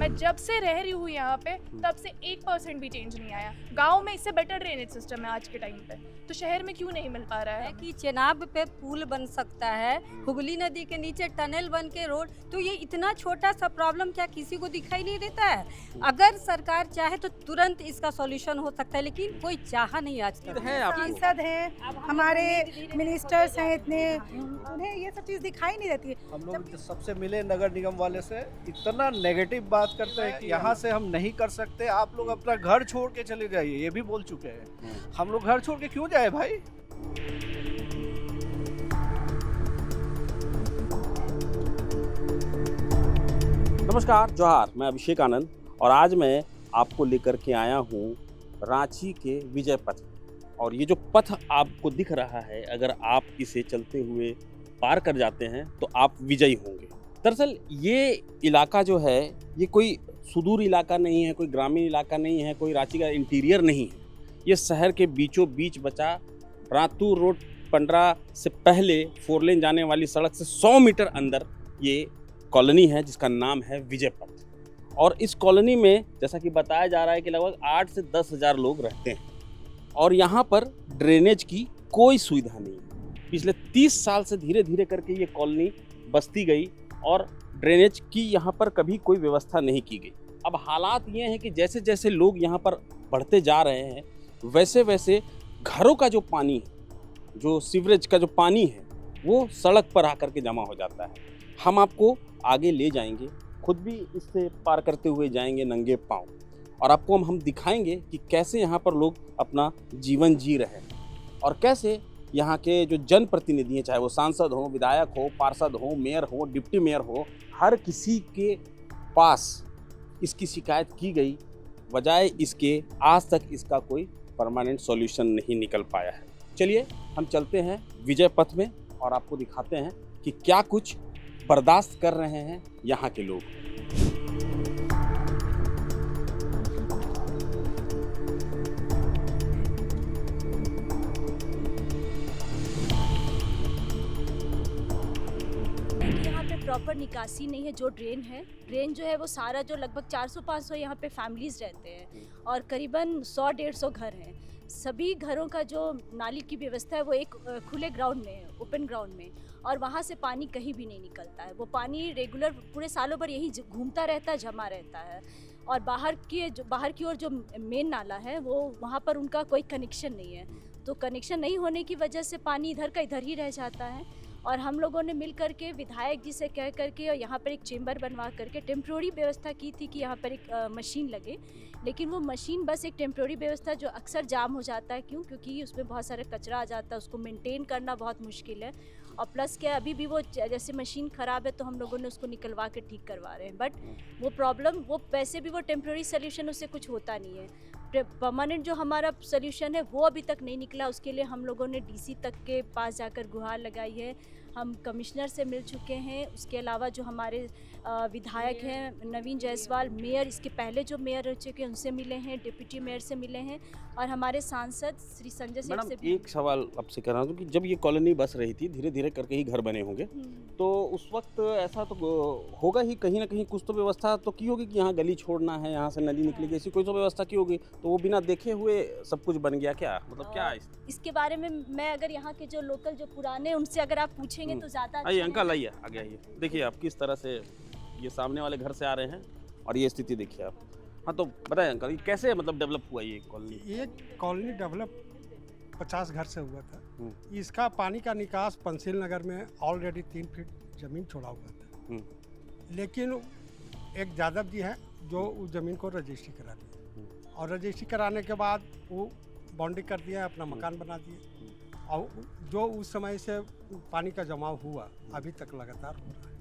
मैं जब से रह रही हूँ यहाँ पे तब से 1% भी चेंज नहीं आया। गांव में इससे बेटर ड्रेनेज सिस्टम है आज के टाइम पे, तो शहर में क्यों नहीं मिल पा रहा है है? कि चेनाब पे पुल बन सकता है, हुगली नदी के नीचे टनल बन के रोड, तो ये इतना छोटा सा प्रॉब्लम क्या किसी को दिखाई नहीं देता है? अगर सरकार चाहे तो तुरंत इसका सॉल्यूशन हो सकता है, लेकिन कोई चाहा नहीं आज तक। है आपको? सांसद हैं, हमारे मिनिस्टर्स हैं इतने, उन्हें ये सब चीज़ दिखाई नहीं देती है। हम लोग सबसे मिले नगर निगम वाले से, इतना नेगेटिव बात करते हैं कि यहाँ से हम नहीं कर सकते, आप लोग अपना घर छोड़ के चले जाइए, ये भी बोल चुके हैं। हम लोग घर छोड़ के क्यों जाए भाई? नमस्कार, जोहार, मैं अभिषेक आनंद और आज मैं आपको लेकर के आया हूँ रांची के विजय पथ। और ये जो पथ आपको दिख रहा है, अगर आप इसे चलते हुए पार कर जाते हैं तो आप विजयी होंगे। दरअसल ये इलाका जो है, ये कोई सुदूर इलाका नहीं है, कोई ग्रामीण इलाका नहीं है, कोई रांची का इंटीरियर नहीं है। ये शहर के बीचों बीच बचा रातू रोड 15 से पहले 4 लेन जाने वाली सड़क से 100 मीटर अंदर ये कॉलोनी है जिसका नाम है विजय पथ। और इस कॉलोनी में जैसा कि बताया जा रहा है कि लगभग 8 से 10 हज़ार लोग रहते हैं और यहाँ पर ड्रेनेज की कोई सुविधा नहीं है। पिछले 30 साल से धीरे धीरे करके ये कॉलोनी बसती गई और ड्रेनेज की यहाँ पर कभी कोई व्यवस्था नहीं की गई। अब हालात ये हैं कि जैसे जैसे लोग यहाँ पर बढ़ते जा रहे हैं वैसे वैसे घरों का जो पानी है, जो सीवरेज का जो पानी है, वो सड़क पर आकर के जमा हो जाता है। हम आपको आगे ले जाएंगे, खुद भी इससे पार करते हुए जाएंगे नंगे पांव और आपको हम दिखाएंगे कि कैसे यहाँ पर लोग अपना जीवन जी रहे हैं और कैसे यहाँ के जो जनप्रतिनिधि हैं, चाहे वो सांसद हो, विधायक हो, पार्षद हो, मेयर हो, डिप्टी मेयर हो, हर किसी के पास इसकी शिकायत की गई, बजाय इसके आज तक इसका कोई परमानेंट सॉल्यूशन नहीं निकल पाया है। चलिए हम चलते हैं विजय पथ में और आपको दिखाते हैं कि क्या कुछ बर्दाश्त कर रहे हैं यहाँ के लोग। यहाँ पे प्रॉपर निकासी नहीं है। जो ड्रेन जो है वो सारा, जो लगभग 400-500 यहाँ पे फैमिलीज रहते हैं और करीबन 100-150 घर हैं। सभी घरों का जो नाली की व्यवस्था है वो एक खुले ग्राउंड में है, ओपन ग्राउंड में, और वहाँ से पानी कहीं भी नहीं निकलता है। वो पानी रेगुलर पूरे सालों भर यही घूमता रहता है, जमा रहता है। और बाहर की ओर जो मेन नाला है वो वहाँ पर उनका कोई कनेक्शन नहीं है, तो कनेक्शन नहीं होने की वजह से पानी इधर का इधर ही रह जाता है। और हम लोगों ने मिल करके विधायक जी से कह करके और यहाँ पर एक चेंबर बनवा करके टेम्प्रोरी व्यवस्था की थी कि यहाँ पर एक मशीन लगे, लेकिन वो मशीन बस एक टेम्प्रोरी व्यवस्था जो अक्सर जाम हो जाता है। क्योंकि उसमें बहुत सारा कचरा आ जाता है, उसको मेंटेन करना बहुत मुश्किल है। और प्लस क्या, अभी भी वो जैसे मशीन ख़राब है तो हम लोगों ने उसको निकलवा के ठीक करवा रहे हैं, बट वो प्रॉब्लम, वो वैसे भी वो टेम्प्रोरी सोल्यूशन, उससे कुछ होता नहीं है। परमानेंट जो हमारा सोल्यूशन है वो अभी तक नहीं निकला। उसके लिए हम लोगों ने डीसी तक के पास जाकर गुहार लगाई है, हम कमिश्नर से मिल चुके हैं। उसके अलावा जो हमारे विधायक हैं नवीन जायसवाल, मेयर, इसके पहले जो मेयर रह चुके हैं उनसे मिले हैं, डिप्टी मेयर से मिले हैं और हमारे सांसद श्री संजय सेठ से भी। एक सवाल आपसे कर रहा हूँ कि जब ये कॉलोनी बस रही थी, धीरे धीरे करके ही घर बने होंगे, तो उस वक्त ऐसा तो होगा ही, कहीं ना कहीं कुछ तो व्यवस्था तो की होगी कि यहाँ गली छोड़ना है, यहाँ से नदी निकलेगी, ऐसी कोई तो व्यवस्था की होगी। तो वो बिना देखे हुए सब कुछ बन गया क्या? मतलब क्या है इसके बारे में मैं अगर यहाँ के जो लोकल जो पुराने, उनसे अगर आप पूछेंगे तो ज़्यादा आइए अंकल, आइए आगे आइए। देखिए आप किस तरह से ये सामने वाले घर से आ रहे हैं और ये स्थिति देखिए आप। हाँ तो बताएं अंकल, ये कैसे मतलब डेवलप हुआ ये कॉलोनी? ये कॉलोनी डेवलप 50 घर से हुआ था। इसका पानी का निकास पंसील नगर में ऑलरेडी 3 फीट जमीन छोड़ा हुआ था, लेकिन एक यादव जी हैं जो उस जमीन को रजिस्ट्री करा दिए और रजिस्ट्री कराने के बाद वो बाउंड्री कर दिया, अपना मकान बना दिए। और जो उस समय से पानी का जमाव हुआ अभी तक लगातार हो रहा है।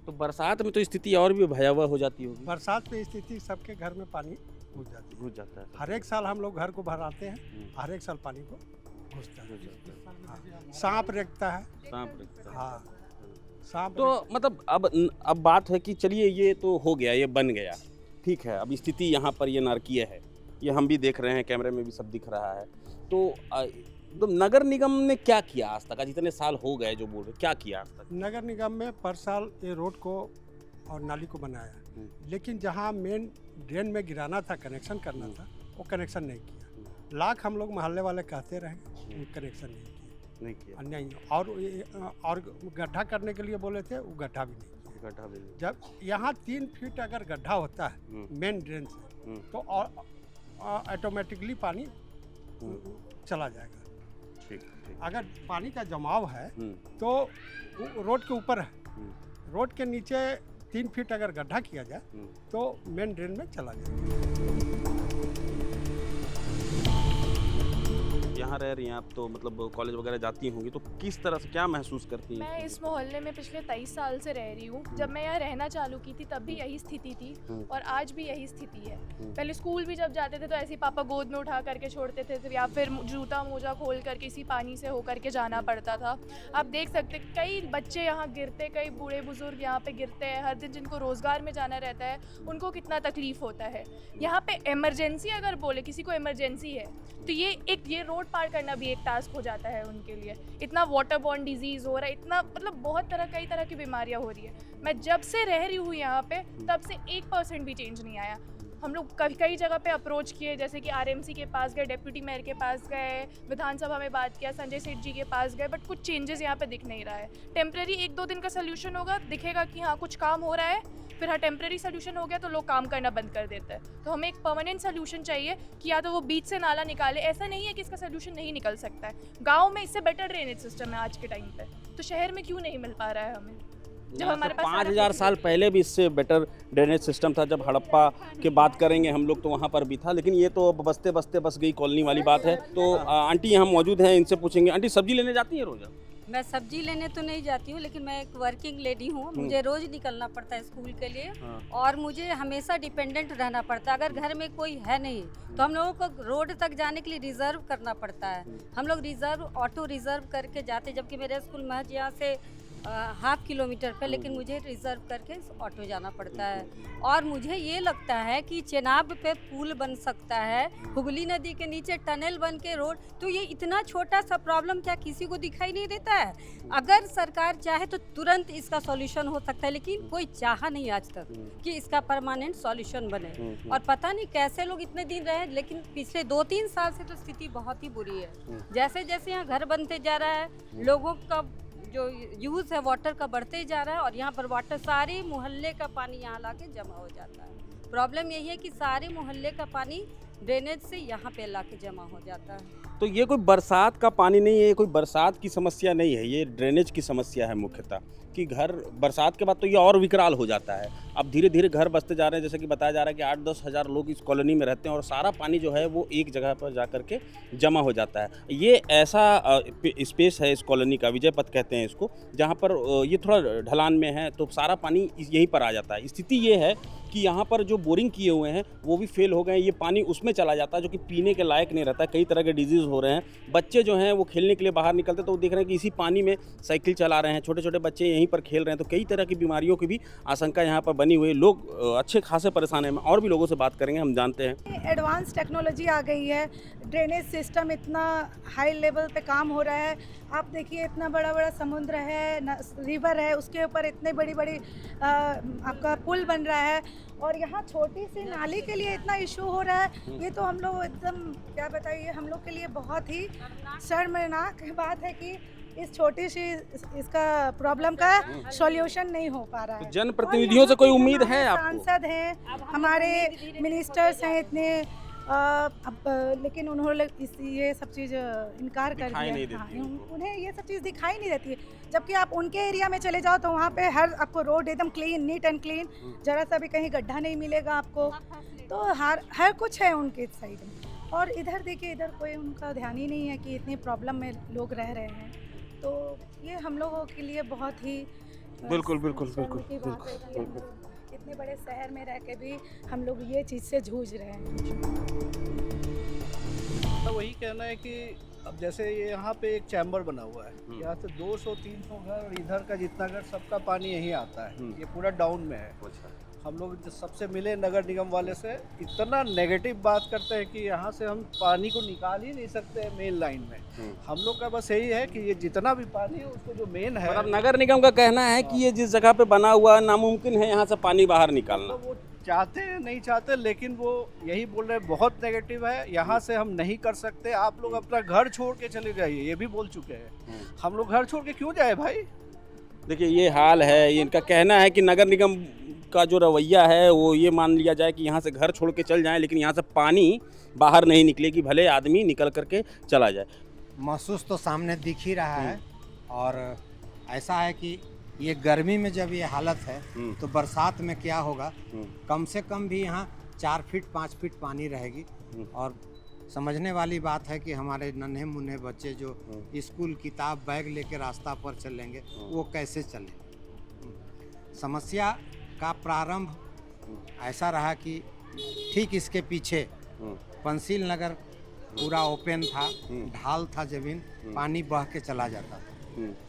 तो बरसात में तो स्थिति और भी भयावह हो जाती होगी। बरसात में स्थिति सबके घर में पानी घुस जाता है। हर एक साल हम लोग घर को भराते हैं, हर एक साल पानी को घुसता है। हाँ, सांप रेंगता है। हाँ, सांप। तो मतलब अब बात है कि चलिए ये तो हो गया, ये बन गया, ठीक है। अब स्थिति यहाँ पर ये नारकीय है, ये हम भी देख रहे हैं, कैमरे में भी सब दिख रहा है। तो नगर निगम ने क्या किया आज तक? आज इतने साल हो गए जो बोल रहे, क्या किया आज तक? नगर निगम में पर साल ये रोड को और नाली को बनाया, लेकिन जहाँ मेन ड्रेन में गिराना था, कनेक्शन करना था, वो कनेक्शन नहीं किया। लाख हम लोग मोहल्ले वाले कहते रहे, कनेक्शन नहीं किया। नहीं, और गड्ढा करने के लिए बोले थे, वो गड्ढा भी नहीं किया। जब यहाँ 3 फीट अगर गड्ढा होता है मेन ड्रेन से, तो ऑटोमेटिकली पानी चला जाएगा। अगर पानी का जमाव है तो रोड के ऊपर है, रोड के नीचे 3 फीट अगर गड्ढा किया जाए तो मेन ड्रेन में चला जाएगा। यहाँ रह रही हैं आप, तो मतलब कॉलेज वगैरह जाती होंगी, तो किस तरह से क्या महसूस करती हैं? मैं इस मोहल्ले में पिछले 23 साल से रह रही हूँ। जब मैं यहाँ रहना चालू की थी तब भी यही स्थिति थी और आज भी यही स्थिति है। पहले स्कूल भी जब जाते थे तो ऐसे पापा गोद में उठा करके छोड़ते थे, या फिर जूता मोजा खोल कर किसी पानी से होकर के जाना पड़ता था। आप देख सकते कई बच्चे यहाँ गिरते, कई बूढ़े बुजुर्ग यहाँ पे गिरते हैं हर दिन, जिनको रोज़गार में जाना रहता है, उनको कितना तकलीफ होता है। यहाँ पे इमरजेंसी अगर बोले किसी को इमरजेंसी है तो ये रोड पार करना भी एक टास्क हो जाता है उनके लिए। इतना वाटर बॉर्न डिजीज़ हो रहा है, इतना मतलब बहुत कई तरह की बीमारियाँ हो रही है। मैं जब से रह रही हूँ यहाँ पे तब से 1% भी चेंज नहीं आया। हम लोग कई जगह पे अप्रोच किए, जैसे कि आरएमसी के पास गए, डिप्टी मेयर के पास गए, विधानसभा में बात किया, संजय सेठ जी के पास गए, बट कुछ चेंजेस यहाँ पे दिख नहीं रहा है। टेम्प्रेरी 1-2 दिन का सोल्यूशन होगा, दिखेगा कि हाँ कुछ काम हो रहा है, फिर हाँ टेम्प्रेरी सोल्यूशन हो गया तो लोग काम करना बंद कर देते हैं। तो हमें एक परमानेंट सोल्यूशन चाहिए कि या तो वो बीच से नाला निकाले। ऐसा नहीं है कि इसका सोल्यूशन नहीं निकल सकता है, गाँव में इससे बेटर ड्रेनेज सिस्टम है आज के टाइम पे, तो शहर में क्यों नहीं मिल पा रहा है हमें, जब हमारे पास 5000 साल पहले भी इससे बेटर ड्रेनेज सिस्टम था। जब हड़प्पा की बात करेंगे हम लोग तो वहाँ पर भी था, लेकिन ये तो बसते बसते बस गई कॉलोनी वाली बात है। तो आंटी यहाँ मौजूद हैं, इनसे पूछेंगे। आंटी सब्जी लेने जाती हैं रोज? मैं सब्जी लेने तो नहीं जाती हूँ, लेकिन मैं एक वर्किंग लेडी हूँ, मुझे रोज निकलना पड़ता है स्कूल के लिए और मुझे हमेशा डिपेंडेंट रहना पड़ता है। अगर घर में कोई है नहीं तो हम लोगों को रोड तक जाने के लिए रिजर्व करना पड़ता है। हम लोग ऑटो रिजर्व करके जाते, जबकि मेरे स्कूल महज यहाँ से 1/2 किलोमीटर पे, लेकिन मुझे रिजर्व करके ऑटो जाना पड़ता है। और मुझे ये लगता है कि चेनाब पे पुल बन सकता है, हुगली नदी के नीचे टनल बन के रोड, तो ये इतना छोटा सा प्रॉब्लम क्या किसी को दिखाई नहीं देता है? अगर सरकार चाहे तो तुरंत इसका सॉल्यूशन हो सकता है, लेकिन कोई चाहा नहीं आज तक कि इसका परमानेंट सॉल्यूशन बने। और पता नहीं कैसे लोग इतने दिन रहे, लेकिन पिछले 2-3 साल से तो स्थिति बहुत ही बुरी है। जैसे जैसे यहाँ घर बनते जा रहा है, लोगों का जो यूज़ है वाटर का बढ़ते जा रहा है और यहाँ पर वाटर सारे मोहल्ले का पानी यहाँ लाके जमा हो जाता है। प्रॉब्लम यही है कि सारे मोहल्ले का पानी ड्रेनेज से यहाँ पे लाके जमा हो जाता है। तो ये कोई बरसात का पानी नहीं है, ये कोई बरसात की समस्या नहीं है, ये ड्रेनेज की समस्या है मुख्यतः। कि घर बरसात के बाद तो ये और विकराल हो जाता है। अब धीरे धीरे घर बसते जा रहे हैं, जैसे कि बताया जा रहा है कि 8-10 हज़ार लोग इस कॉलोनी में रहते हैं और सारा पानी जो है वो एक जगह पर जा कर के जमा हो जाता है। ये ऐसा स्पेस है इस कॉलोनी का, विजय पथ कहते हैं इसको, जहाँ पर ये थोड़ा ढलान में है, तो सारा पानी यहीं पर आ जाता है। स्थिति ये है कि यहाँ पर जो बोरिंग किए हुए हैं वो भी फेल हो गए, ये पानी उसमें चला जाता है जो कि पीने के लायक नहीं रहता है। कई तरह के डिजीज़ हो रहे हैं। बच्चे जो हैं वो खेलने के लिए बाहर निकलते तो वो देख रहे हैं कि इसी पानी में साइकिल चला रहे हैं, छोटे छोटे बच्चे यहीं पर खेल रहे हैं, तो कई तरह की बीमारियों की भी आशंका यहाँ पर बनी हुई है। लोग अच्छे खासे परेशान हैं। और भी लोगों से बात करेंगे, हम जानते हैं। एडवांस टेक्नोलॉजी आ गई है, ड्रेनेज सिस्टम इतना हाई लेवल पे काम हो रहा है। आप देखिए इतना बड़ा बड़ा समुद्र है, रिवर है, उसके ऊपर इतने बड़ी बड़ी आपका पुल बन रहा है और यहाँ छोटी सी नाली के लिए इतना इशू हो रहा है। ये तो हम लोग एकदम क्या बताइए, हम लोग के लिए बहुत ही शर्मनाक बात है कि इस छोटी सी इसका प्रॉब्लम का सॉल्यूशन नहीं हो पा रहा है। तो जनप्रतिनिधियों से कोई उम्मीद है आपको? सांसद हैं, हमारे मिनिस्टर्स हैं इतने, लेकिन उन्होंने ये सब चीज़ इनकार कर दिया। उन्हें ये सब चीज़ दिखाई नहीं देती है, जबकि आप उनके एरिया में चले जाओ तो वहाँ पे हर आपको रोड एकदम क्लीन, नीट एंड क्लीन, जरा सा भी कहीं गड्ढा नहीं मिलेगा आपको। तो हर कुछ है उनके साइड में, और इधर देखिए, इधर कोई उनका ध्यान ही नहीं है कि इतनी प्रॉब्लम में लोग रह रहे हैं। तो ये हम लोगों के लिए बहुत ही बिल्कुल इतने बड़े शहर में रह के भी हम लोग ये चीज़ से जूझ रहे हैं। तो वही कहना है कि अब जैसे ये यहाँ पे एक चैम्बर बना हुआ है, यहाँ से 200-300 घर, इधर का जितना घर, सबका पानी यहीं आता है। ये पूरा डाउन में है। हम लोग जब सबसे मिले नगर निगम वाले से, इतना नेगेटिव बात करते हैं कि यहाँ से हम पानी को निकाल ही नहीं सकते मेन लाइन में। हम लोग का बस यही है कि ये जितना भी पानी है उसको जो मेन है, मतलब नगर निगम का कहना है कि ये जिस जगह पे बना हुआ है नामुमकिन है यहाँ से पानी बाहर निकालना। वो चाहते हैं नहीं चाहते, लेकिन वो यही बोल रहे हैं बहुत नेगेटिव है, यहाँ से हम नहीं कर सकते, आप लोग अपना घर छोड़ के चले जाइए, ये भी बोल चुके हैं। हम लोग घर छोड़ के क्यों जाए भाई? देखिए ये हाल है, ये इनका कहना है कि नगर निगम का जो रवैया है वो ये मान लिया जाए कि यहाँ से घर छोड़ के चल जाएं, लेकिन यहाँ से पानी बाहर नहीं निकलेगी, भले आदमी निकल करके चला जाए। महसूस तो सामने दिख ही रहा है। और ऐसा है कि ये गर्मी में जब ये हालत है तो बरसात में क्या होगा। कम से कम भी यहाँ 4 फीट 5 फीट पानी रहेगी। और समझने वाली बात है कि हमारे नन्हे मुन्ने बच्चे जो स्कूल किताब बैग लेके रास्ता पर चलेंगे वो कैसे चलेंगे। समस्या का प्रारंभ ऐसा रहा कि ठीक इसके पीछे पंसील नगर पूरा ओपन था, ढाल था जमीन, पानी बह के चला जाता था।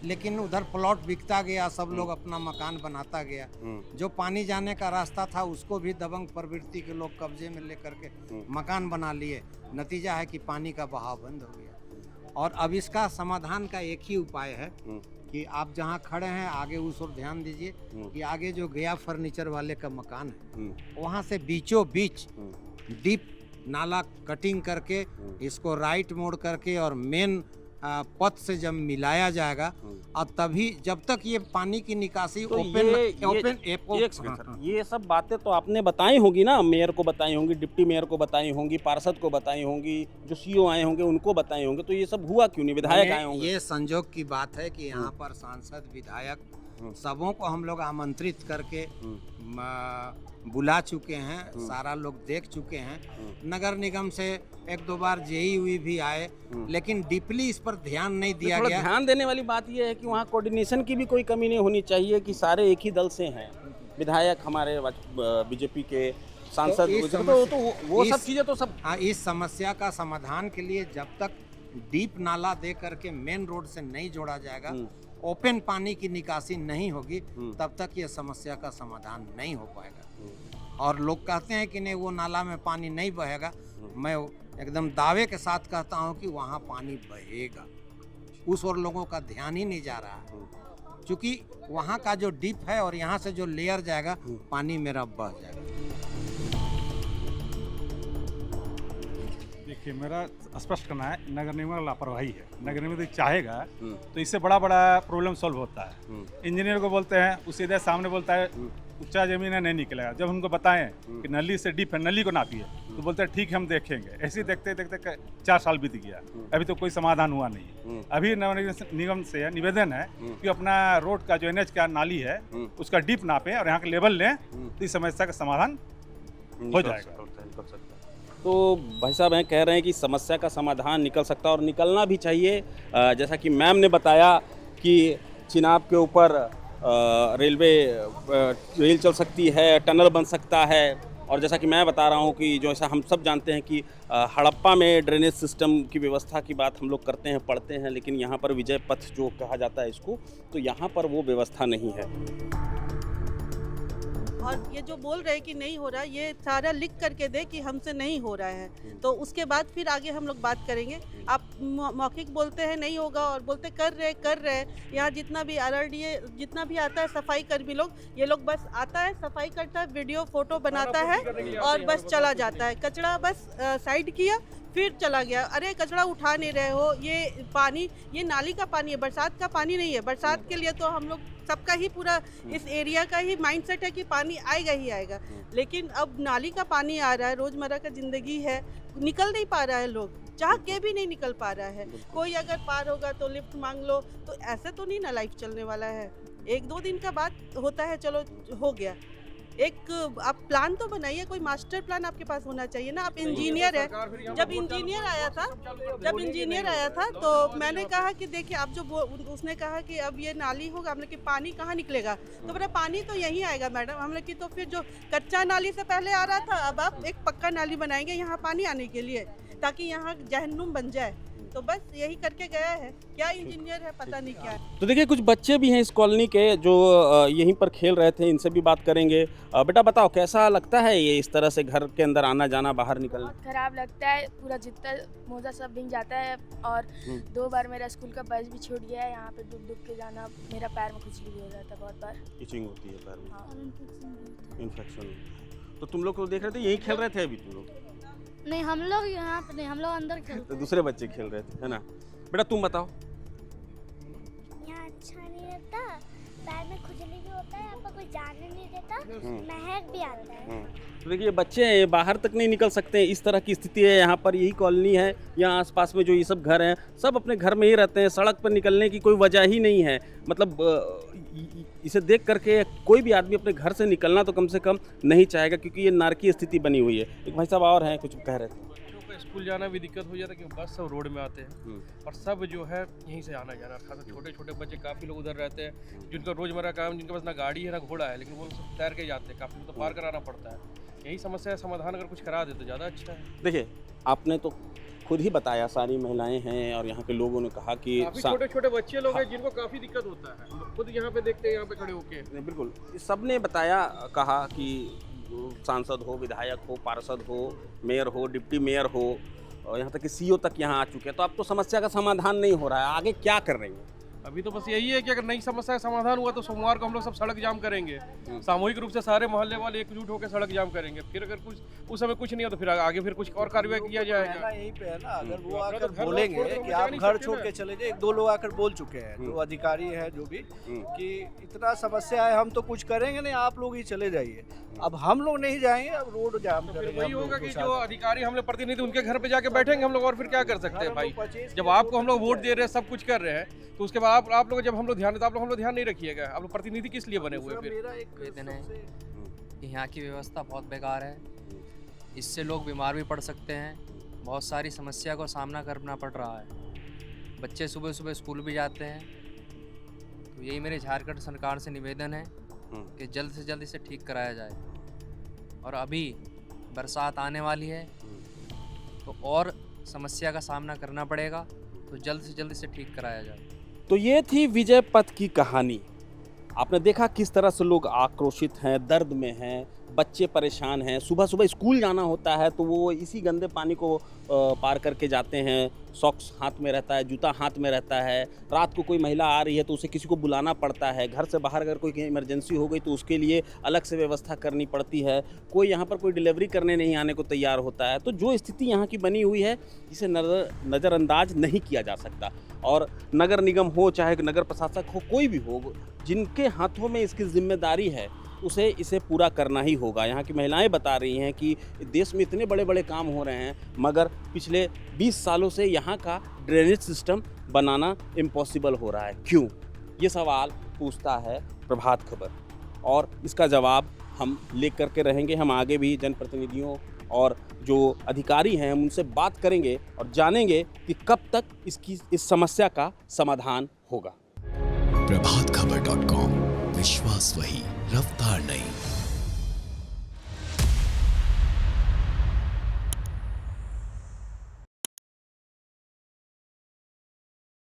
लेकिन उधर प्लॉट बिकता गया, सब लोग अपना मकान बनाता गया। जो पानी जाने का रास्ता था उसको भी दबंग प्रवृत्ति के लोग कब्जे में लेकर के मकान बना लिए। नतीजा है कि पानी का बहाव बंद हो गया। और अब इसका समाधान का एक ही उपाय है कि आप जहाँ खड़े हैं आगे उस ओर ध्यान दीजिए कि आगे जो गया फर्नीचर वाले का मकान है वहाँ से बीचों बीच डीप नाला कटिंग करके इसको राइट मोड़ करके और मेन पथ से जब मिलाया जाएगा और तभी जब तक ये पानी की निकासी तो ओपन ये सब बातें तो आपने बताई होंगी ना, मेयर को बताई होंगी, डिप्टी मेयर को बताई होंगी, पार्षद को बताई होंगी, जो सीओ आए होंगे उनको बताई होंगे, तो ये सब हुआ क्यों नहीं? विधायक आए होंगे। ये संजोग की बात है कि यहाँ पर सांसद विधायक सबों को हम लोग आमंत्रित करके बुला चुके हैं, सारा लोग देख चुके हैं। नगर निगम से 1-2 बार जेईई भी आए, लेकिन डीपली इस पर ध्यान नहीं दिया गया। ध्यान देने वाली बात यह है कि वहाँ कोऑर्डिनेशन की भी कोई कमी नहीं होनी चाहिए कि सारे एक ही दल से हैं, विधायक हमारे बीजेपी के सांसद, तो वो सब चीज़ें तो सब। हाँ, इस समस्या का समाधान के लिए जब तक डीप नाला दे करके मेन रोड से नहीं जोड़ा जाएगा, ओपन पानी की निकासी नहीं होगी, तब तक ये समस्या का समाधान नहीं हो पाएगा। और लोग कहते हैं कि नहीं वो नाला में पानी नहीं बहेगा, मैं एकदम दावे के साथ कहता हूँ कि वहाँ पानी बहेगा। उस ओर लोगों का ध्यान ही नहीं जा रहा है, क्योंकि वहाँ का जो डीप है और यहाँ से जो लेयर जाएगा पानी मेरा बह जाएगा। देखिए, मेरा स्पष्ट करना है, नगर निगम का लापरवाही है। नगर निगम यदि चाहेगा तो इससे बड़ा बड़ा प्रॉब्लम सॉल्व होता है। इंजीनियर को बोलते हैं, उस सीधे सामने बोलता है ऊंचा जमीन है नहीं निकलेगा। जब उनको बताएं कि नली से डीप है, नली को नापिए, तो बोलते हैं ठीक है हम देखेंगे। ऐसे ही देखते देखते 4 साल बीत गया, अभी तो कोई समाधान हुआ नहीं। अभी नगर निगम से निवेदन है कि अपना रोड का जो NH का नाली है उसका डीप नापें और यहाँ का लेवल लें, तो इस समस्या का समाधान हो जाएगा। तो भाई साहब हैं कह रहे हैं कि समस्या का समाधान निकल सकता है और निकलना भी चाहिए। जैसा कि मैम ने बताया कि चिनाब के ऊपर रेल चल सकती है, टनल बन सकता है। और जैसा कि मैं बता रहा हूँ कि जो ऐसा हम सब जानते हैं कि हड़प्पा में ड्रेनेज सिस्टम की व्यवस्था की बात हम लोग करते हैं, पढ़ते हैं, लेकिन यहाँ पर विजय पथ जो कहा जाता है इसको, तो यहाँ पर वो व्यवस्था नहीं है। और ये जो बोल रहे हैं कि नहीं हो रहा है, ये सारा लिख करके दे कि हमसे नहीं हो रहा है, तो उसके बाद फिर आगे हम लोग बात करेंगे। आप मौखिक बोलते हैं नहीं होगा और बोलते कर रहे। यहाँ जितना भी RRDA जितना भी आता है सफाई कर्मी लोग, ये लोग बस आता है, सफाई करता है, वीडियो फोटो बनाता है और बस चला जाता है। कचरा बस साइड किया फिर चला गया। अरे कचरा उठा नहीं रहे हो, ये पानी, ये नाली का पानी है, बरसात का पानी नहीं है। बरसात के लिए तो हम लोग सबका ही पूरा इस एरिया का ही माइंडसेट है कि पानी आएगा ही आएगा, लेकिन अब नाली का पानी आ रहा है, रोजमर्रा का जिंदगी है, निकल नहीं पा रहा है, लोग चाह के भी नहीं निकल पा रहा है। कोई अगर पार होगा तो लिफ्ट मांग लो, तो ऐसे तो नहीं ना लाइफ चलने वाला है। 1-2 दिन का बात होता है, चलो हो गया। एक आप प्लान तो बनाइए, कोई मास्टर प्लान आपके पास होना चाहिए ना। आप इंजीनियर है, जब इंजीनियर आया था तो मैंने कहा कि देखिए आप जो उसने कहा कि अब ये नाली होगा, हमने कि पानी कहाँ निकलेगा, तो बोला पानी तो यहीं आएगा मैडम। हमने कि तो फिर जो कच्चा नाली से पहले आ रहा था, अब आप एक पक्का नाली बनाएंगे यहाँ पानी आने के लिए, ताकि यहाँ जहन्नुम बन जाए। तो बस यही करके गया है, क्या इंजीनियर है पता नहीं क्या है। तो देखिए कुछ बच्चे भी हैं इस कॉलोनी के जो यहीं पर खेल रहे थे, इनसे भी बात करेंगे। बेटा बताओ कैसा लगता है ये इस तरह से घर के अंदर आना जाना, बाहर निकलना? बहुत खराब लगता है, पूरा जितना मोजा सब भीग जाता है और 2 बार मेरा स्कूल का बस भी छूट गया है। यहाँ पे डूब डूब के जाना, मेरा पैर में खुजली भी हो जाता है बहुत बार। इचिंग होती है पैर में, हाँ। इन्फेक्शन। तो तुम लोग को देख रहे थे यहीं खेल रहे थे अभी तुम लोग? नहीं, हम लोग यहाँ पे नहीं, हम लोग अंदर खेलते। तो दूसरे बच्चे खेल रहे थे, है ना? बेटा तुम बताओ। यहाँ अच्छा नहीं रहता, पैर में खुजली भी होता है, यहाँ पर कोई जाने नहीं देता, महक भी आता है। तो देखिए बच्चे बाहर तक नहीं निकल सकते, इस तरह की स्थिति है यहाँ पर। यही कॉलोनी है, यहाँ आसपास में जो ये सब घर हैं सब अपने घर में ही रहते हैं, सड़क पर निकलने की कोई वजह ही नहीं है। मतलब इसे देख करके कोई भी आदमी अपने घर से निकलना तो कम से कम नहीं चाहेगा, क्योंकि ये नारकीय स्थिति बनी हुई है। एक भाई साहब और हैं, कुछ कह रहे थे। बच्चों को स्कूल जाना भी दिक्कत हो जाता है, क्योंकि बस सब रोड में आते हैं और सब जो है यहीं से आना जाना, खासकर छोटे छोटे बच्चे काफ़ी लोग उधर रहते हैं जिनका रोज़मर्रा काम, जिनके पास ना गाड़ी है ना घोड़ा है, लेकिन वो सब तैर के जाते हैं, काफ़ी तो पार कराना पड़ता है। यही समस्या है, समाधान अगर कुछ करा दे तो ज़्यादा अच्छा है। देखिए आपने तो खुद ही बताया, सारी महिलाएं हैं और यहाँ के लोगों ने कहा कि छोटे छोटे बच्चे लोग हैं जिनको काफ़ी दिक्कत होता है, हम खुद यहाँ पे देखते हैं, यहाँ पे खड़े होके। बिल्कुल सब ने बताया, कहा कि सांसद हो, विधायक हो, पार्षद हो, मेयर हो, डिप्टी मेयर हो, यहाँ तक कि सीईओ तक यहाँ आ चुके हैं। तो अब तो समस्या का समाधान नहीं हो रहा है, आगे क्या कर रही है? अभी तो बस यही है कि अगर नई समस्या का समाधान हुआ तो सोमवार को हम लोग सब सड़क जाम करेंगे, सामूहिक रूप से सारे मोहल्ले वाले एकजुट होकर सड़क जाम करेंगे। फिर अगर कुछ उस समय कुछ नहीं हो तो फिर आगे फिर कुछ और कार्रवाई किया जाएगा। यही पे है ना, अगर वो आकर बोलेंगे कि आप घर छोड़ के चले जाए, 1-2 लोग आकर बोल चुके हैं, जो अधिकारी है जो भी, कि इतना समस्या है, हम तो कुछ करेंगे नहीं, आप लोग ही चले जाइए। अब हम लोग नहीं जाएंगे, अब रोड जाम करेंगे। वही होगा कि जो अधिकारी हम लोग प्रतिनिधि उनके घर पे जाके बैठेंगे हम लोग, और फिर क्या कर सकते हैं भाई? जब आपको हम लोग वोट दे रहे हैं, सब कुछ कर रहे हैं, तो उसके बाद आप लोग जब हम लोग ध्यान देते, आप लोग हम लोग ध्यान नहीं रखिएगा। आप लोग प्रतिनिधि किस लिए बने हुए हैं? वेतन है कि यहाँ की व्यवस्था बहुत बेकार है, इससे लोग बीमार भी पड़ सकते हैं, बहुत सारी समस्या को सामना करना पड़ रहा है। बच्चे सुबह सुबह स्कूल भी जाते हैं, तो यही मेरे झारखंड सरकार से निवेदन है कि जल्द से जल्द इसे ठीक कराया जाए। और अभी बरसात आने वाली है तो और समस्या का सामना करना पड़ेगा, तो जल्द से जल्द इसे ठीक कराया जाए। तो ये थी विजय पथ की कहानी। आपने देखा किस तरह से लोग आक्रोशित हैं, दर्द में हैं, बच्चे परेशान हैं। सुबह सुबह स्कूल जाना होता है तो वो इसी गंदे पानी को पार करके जाते हैं। सॉक्स हाथ में रहता है, जूता हाथ में रहता है। रात को कोई महिला आ रही है तो उसे किसी को बुलाना पड़ता है। घर से बाहर अगर कोई इमरजेंसी हो गई तो उसके लिए अलग से व्यवस्था करनी पड़ती है। कोई यहाँ पर कोई डिलीवरी करने नहीं आने को तैयार होता है। तो जो स्थिति यहाँ की बनी हुई है, इसे नज़रअंदाज नहीं किया जा सकता। और नगर निगम हो चाहे नगर प्रशासक हो, कोई भी हो, जिनके हाथों में इसकी जिम्मेदारी है उसे इसे पूरा करना ही होगा। यहाँ की महिलाएं बता रही हैं कि देश में इतने बड़े बड़े काम हो रहे हैं, मगर पिछले 20 सालों से यहाँ का ड्रेनेज सिस्टम बनाना इम्पॉसिबल हो रहा है। क्यों? ये सवाल पूछता है प्रभात खबर, और इसका जवाब हम लेकर के रहेंगे। हम आगे भी जनप्रतिनिधियों और जो अधिकारी हैं हम उनसे बात करेंगे और जानेंगे कि कब तक इस समस्या का समाधान होगा। प्रभातखबर.com, विश्वास वही, रफ्तार नहीं।